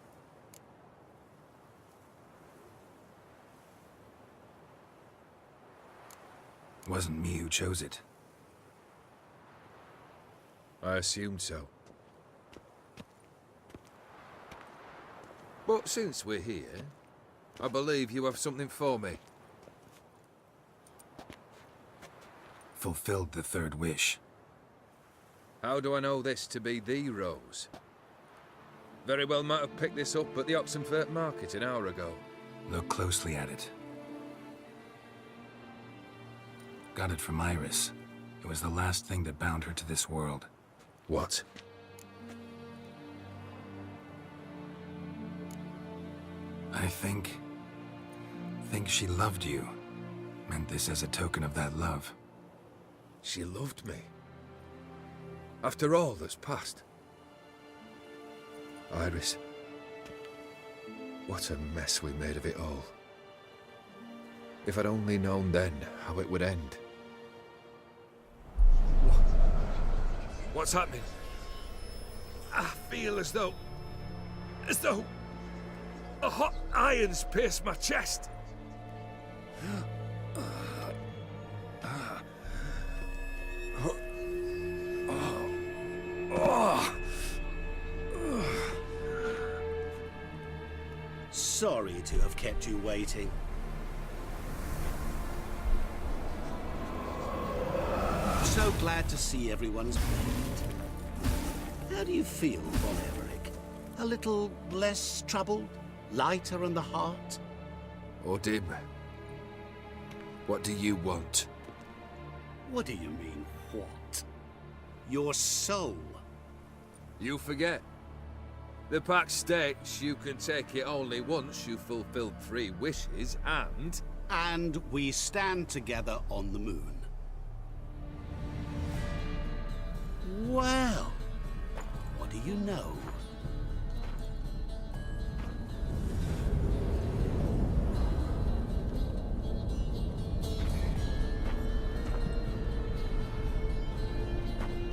Wasn't me who chose it. I assumed so. But since we're here, I believe you have something for me. Fulfilled the third wish. How do I know this to be the rose? Very well might have picked this up at the Oxenfurt market an hour ago. Look closely at it. Got it from Iris. It was the last thing that bound her to this world. What? I think she loved you. Meant this as a token of that love. She loved me. After all that's passed. Iris. What a mess we made of it all. If I'd only known then how it would end. What's happening? I feel as though a hot iron's pierced my chest. Sorry to have kept you waiting. so glad to see everyone's pleased. How do you feel, Von Everett? A little less troubled? Lighter in the heart? Odim, what do you want? What do you mean, what? Your soul. You forget. The pact states you can take it only once you've fulfilled 3 wishes, and... And we stand together on the moon. Well, what do you know?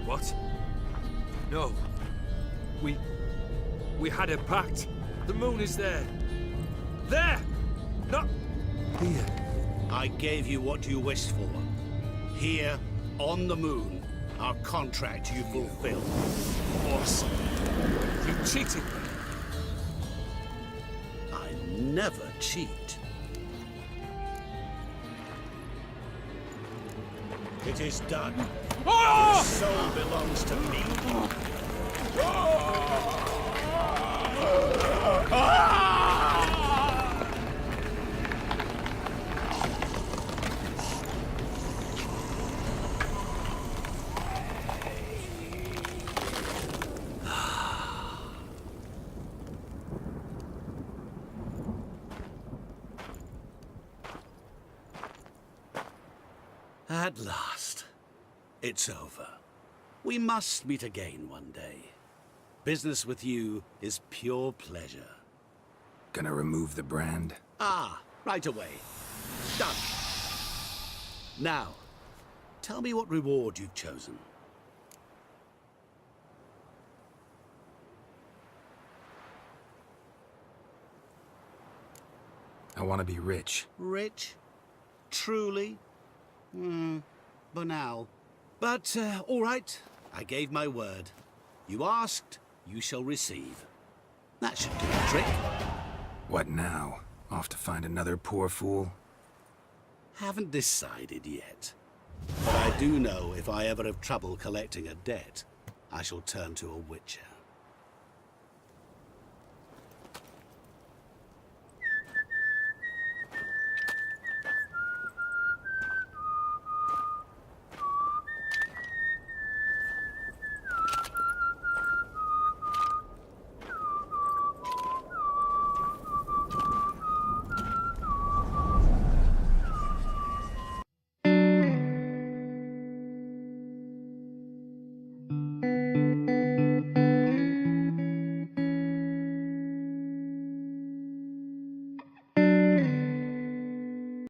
What? No. We had a pact. The moon is there. There! Not here. I gave you what you wished for. Here, on the moon, our contract you fulfilled. Boss, you cheated me. I never cheat. It is done. Oh! Your soul belongs to me. At last, it's over. We must meet again one day. Business with you is pure pleasure. Gonna remove the brand? Ah, right away. Done. Now, tell me what reward you've chosen. I want to be rich. Rich? Truly? Banal. But, all right. I gave my word. You asked, you shall receive. That should do the trick. What now? Off to find another poor fool? Haven't decided yet. But I do know if I ever have trouble collecting a debt, I shall turn to a witcher.